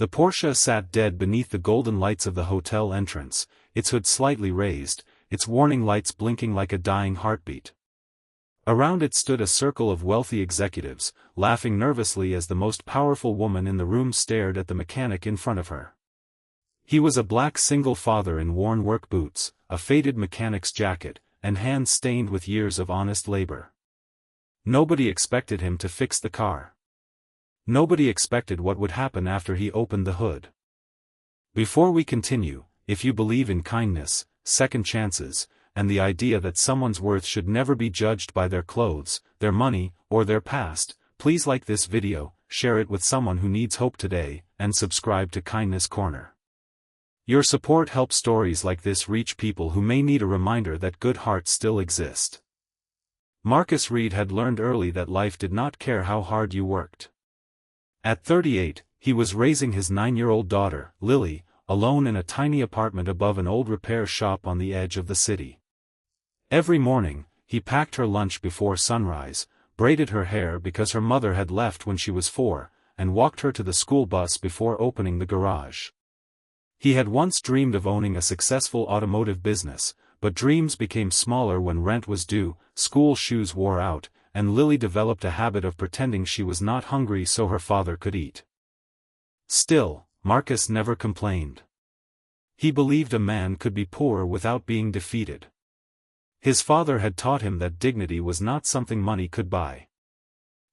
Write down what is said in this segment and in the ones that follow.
The Porsche sat dead beneath the golden lights of the hotel entrance, its hood slightly raised, its warning lights blinking like a dying heartbeat. Around it stood a circle of wealthy executives, laughing nervously as the most powerful woman in the room stared at the mechanic in front of her. He was a black single father in worn work boots, a faded mechanic's jacket, and hands stained with years of honest labor. Nobody expected him to fix the car. Nobody expected what would happen after he opened the hood. Before we continue, if you believe in kindness, second chances, and the idea that someone's worth should never be judged by their clothes, their money, or their past, please like this video, share it with someone who needs hope today, and subscribe to Kindness Corner. Your support helps stories like this reach people who may need a reminder that good hearts still exist. Marcus Reed had learned early that life did not care how hard you worked. At 38, he was raising his 9-year-old daughter, Lily, alone in a tiny apartment above an old repair shop on the edge of the city. Every morning, he packed her lunch before sunrise, braided her hair because her mother had left when she was 4, and walked her to the school bus before opening the garage. He had once dreamed of owning a successful automotive business, but dreams became smaller when rent was due, school shoes wore out, and Lily developed a habit of pretending she was not hungry so her father could eat. Still, Marcus never complained. He believed a man could be poor without being defeated. His father had taught him that dignity was not something money could buy.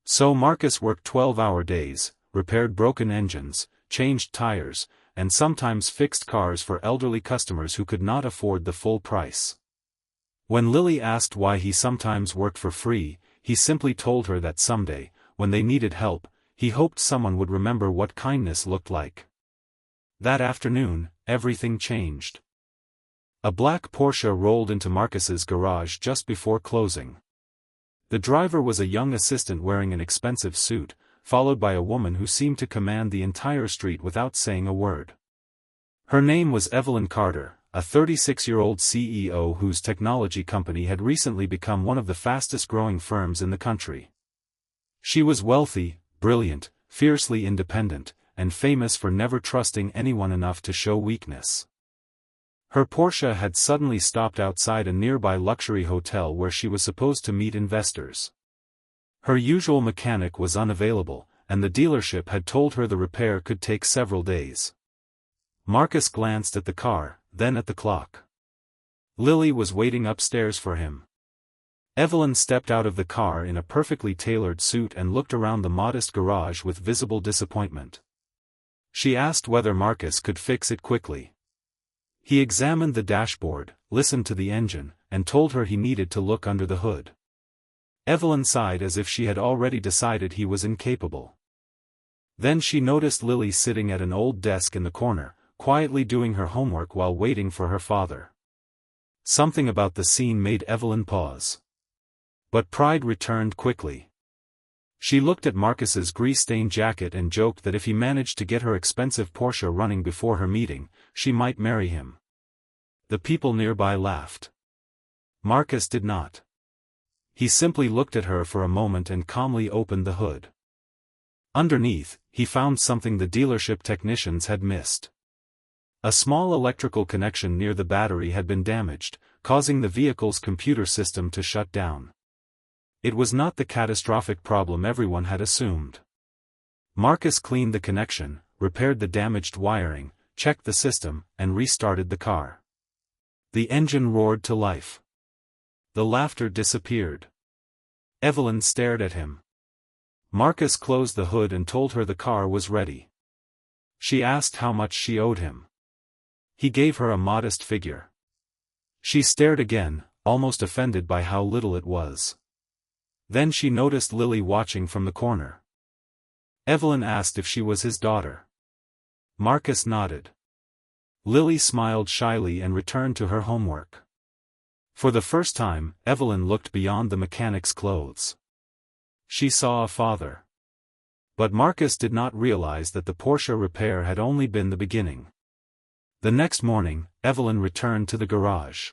So Marcus worked 12-hour days, repaired broken engines, changed tires, and sometimes fixed cars for elderly customers who could not afford the full price. When Lily asked why he sometimes worked for free, he simply told her that someday, when they needed help, he hoped someone would remember what kindness looked like. That afternoon, everything changed. A black Porsche rolled into Marcus's garage just before closing. The driver was a young assistant wearing an expensive suit, followed by a woman who seemed to command the entire street without saying a word. Her name was Evelyn Carter, a 36-year-old CEO whose technology company had recently become one of the fastest-growing firms in the country. She was wealthy, brilliant, fiercely independent, and famous for never trusting anyone enough to show weakness. Her Porsche had suddenly stopped outside a nearby luxury hotel where she was supposed to meet investors. Her usual mechanic was unavailable, and the dealership had told her the repair could take several days. Marcus glanced at the car, then at the clock. Lily was waiting upstairs for him. Evelyn stepped out of the car in a perfectly tailored suit and looked around the modest garage with visible disappointment. She asked whether Marcus could fix it quickly. He examined the dashboard, listened to the engine, and told her he needed to look under the hood. Evelyn sighed as if she had already decided he was incapable. Then she noticed Lily sitting at an old desk in the corner, quietly doing her homework while waiting for her father. Something about the scene made Evelyn pause. But pride returned quickly. She looked at Marcus's grease-stained jacket and joked that if he managed to get her expensive Porsche running before her meeting, she might marry him. The people nearby laughed. Marcus did not. He simply looked at her for a moment and calmly opened the hood. Underneath, he found something the dealership technicians had missed. A small electrical connection near the battery had been damaged, causing the vehicle's computer system to shut down. It was not the catastrophic problem everyone had assumed. Marcus cleaned the connection, repaired the damaged wiring, checked the system, and restarted the car. The engine roared to life. The laughter disappeared. Evelyn stared at him. Marcus closed the hood and told her the car was ready. She asked how much she owed him. He gave her a modest figure. She stared again, almost offended by how little it was. Then she noticed Lily watching from the corner. Evelyn asked if she was his daughter. Marcus nodded. Lily smiled shyly and returned to her homework. For the first time, Evelyn looked beyond the mechanic's clothes. She saw a father. But Marcus did not realize that the Porsche repair had only been the beginning. The next morning, Evelyn returned to the garage.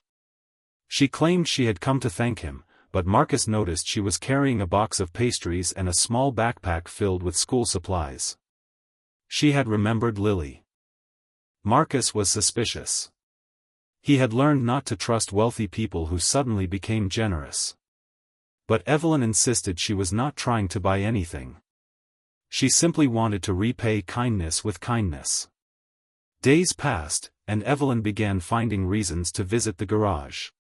She claimed she had come to thank him, but Marcus noticed she was carrying a box of pastries and a small backpack filled with school supplies. She had remembered Lily. Marcus was suspicious. He had learned not to trust wealthy people who suddenly became generous. But Evelyn insisted she was not trying to buy anything. She simply wanted to repay kindness with kindness. Days passed, and Evelyn began finding reasons to visit the garage.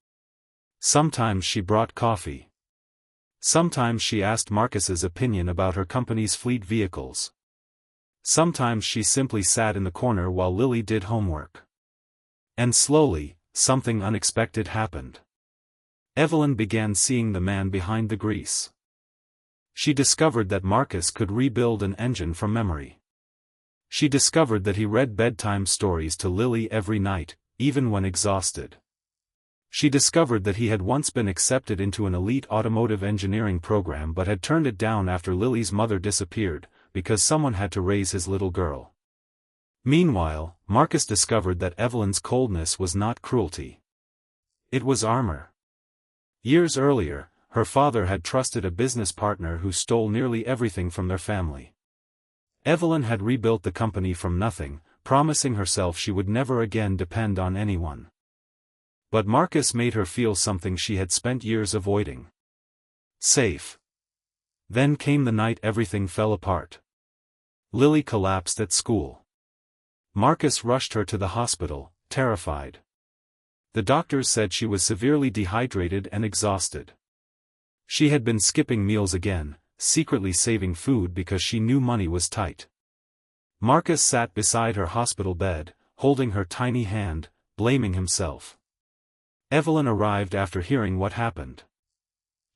Sometimes she brought coffee. Sometimes she asked Marcus's opinion about her company's fleet vehicles. Sometimes she simply sat in the corner while Lily did homework. And slowly, something unexpected happened. Evelyn began seeing the man behind the grease. She discovered that Marcus could rebuild an engine from memory. She discovered that he read bedtime stories to Lily every night, even when exhausted. She discovered that he had once been accepted into an elite automotive engineering program but had turned it down after Lily's mother disappeared, because someone had to raise his little girl. Meanwhile, Marcus discovered that Evelyn's coldness was not cruelty. It was armor. Years earlier, her father had trusted a business partner who stole nearly everything from their family. Evelyn had rebuilt the company from nothing, promising herself she would never again depend on anyone. But Marcus made her feel something she had spent years avoiding. Safe. Then came the night everything fell apart. Lily collapsed at school. Marcus rushed her to the hospital, terrified. The doctors said she was severely dehydrated and exhausted. She had been skipping meals again, secretly saving food because she knew money was tight. Marcus sat beside her hospital bed, holding her tiny hand, blaming himself. Evelyn arrived after hearing what happened.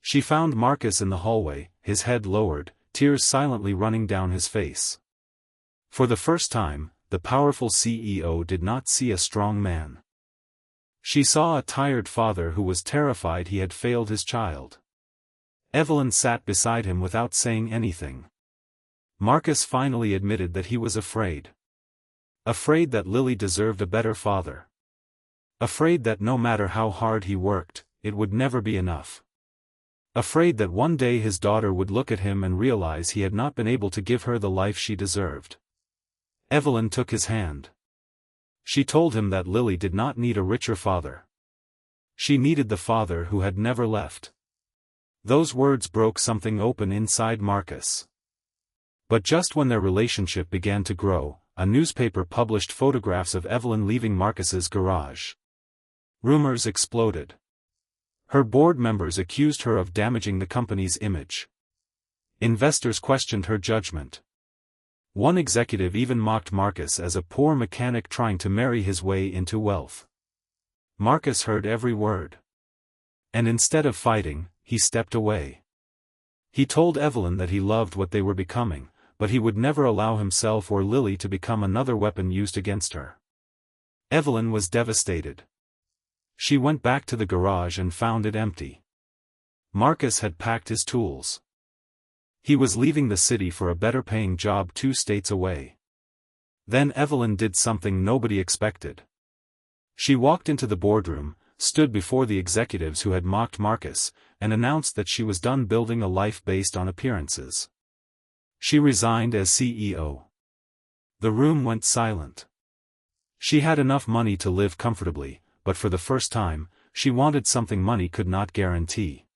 She found Marcus in the hallway, his head lowered, tears silently running down his face. For the first time, the powerful CEO did not see a strong man. She saw a tired father who was terrified he had failed his child. Evelyn sat beside him without saying anything. Marcus finally admitted that he was afraid. Afraid that Lily deserved a better father. Afraid that no matter how hard he worked, it would never be enough. Afraid that one day his daughter would look at him and realize he had not been able to give her the life she deserved. Evelyn took his hand. She told him that Lily did not need a richer father. She needed the father who had never left. Those words broke something open inside Marcus. But just when their relationship began to grow, a newspaper published photographs of Evelyn leaving Marcus's garage. Rumors exploded. Her board members accused her of damaging the company's image. Investors questioned her judgment. One executive even mocked Marcus as a poor mechanic trying to marry his way into wealth. Marcus heard every word. And instead of fighting, he stepped away. He told Evelyn that he loved what they were becoming, but he would never allow himself or Lily to become another weapon used against her. Evelyn was devastated. She went back to the garage and found it empty. Marcus had packed his tools. He was leaving the city for a better-paying job 2 states away. Then Evelyn did something nobody expected. She walked into the boardroom, stood before the executives who had mocked Marcus, and announced that she was done building a life based on appearances. She resigned as CEO. The room went silent. She had enough money to live comfortably, but for the first time, she wanted something money could not guarantee.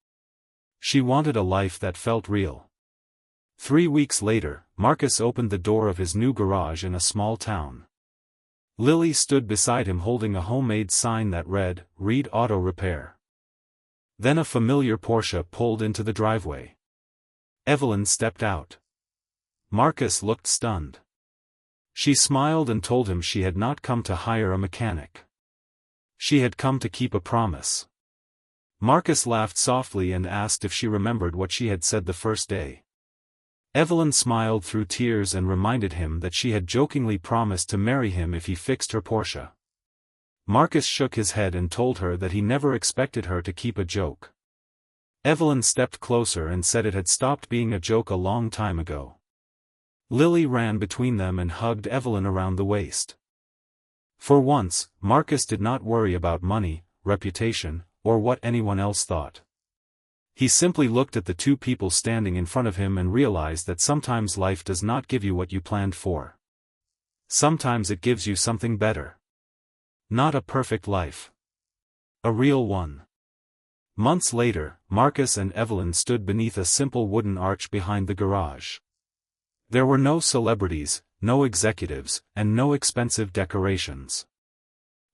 She wanted a life that felt real. 3 weeks later, Marcus opened the door of his new garage in a small town. Lily stood beside him holding a homemade sign that read, "Reed Auto Repair." Then a familiar Porsche pulled into the driveway. Evelyn stepped out. Marcus looked stunned. She smiled and told him she had not come to hire a mechanic. She had come to keep a promise. Marcus laughed softly and asked if she remembered what she had said the first day. Evelyn smiled through tears and reminded him that she had jokingly promised to marry him if he fixed her Porsche. Marcus shook his head and told her that he never expected her to keep a joke. Evelyn stepped closer and said it had stopped being a joke a long time ago. Lily ran between them and hugged Evelyn around the waist. For once, Marcus did not worry about money, reputation, or what anyone else thought. He simply looked at the 2 people standing in front of him and realized that sometimes life does not give you what you planned for. sometimes it gives you something better. Not a perfect life. A real one. Months later, Marcus and Evelyn stood beneath a simple wooden arch behind the garage. There were no celebrities, no executives, and no expensive decorations.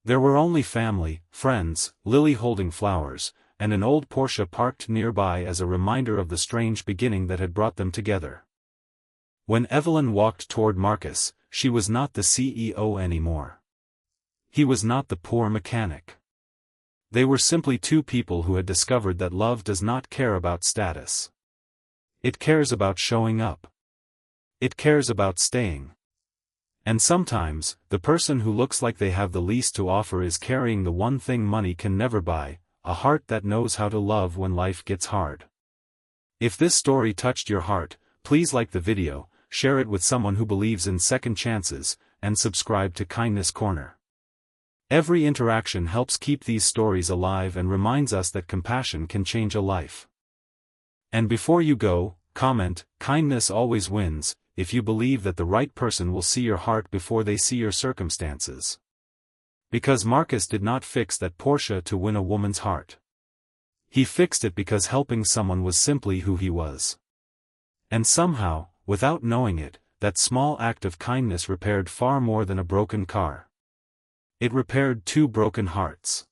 There were only family, friends, Lily holding flowers, and an old Porsche parked nearby as a reminder of the strange beginning that had brought them together. When Evelyn walked toward Marcus, she was not the CEO anymore. He was not the poor mechanic. They were simply two people who had discovered that love does not care about status. It cares about showing up. It cares about staying. And sometimes, the person who looks like they have the least to offer is carrying the one thing money can never buy, a heart that knows how to love when life gets hard. If this story touched your heart, please like the video, share it with someone who believes in second chances, and subscribe to Kindness Corner. Every interaction helps keep these stories alive and reminds us that compassion can change a life. And before you go, comment, kindness always wins, if you believe that the right person will see your heart before they see your circumstances. Because Marcus did not fix that Porsche to win a woman's heart. He fixed it because helping someone was simply who he was. And somehow, without knowing it, that small act of kindness repaired far more than a broken car. It repaired two broken hearts.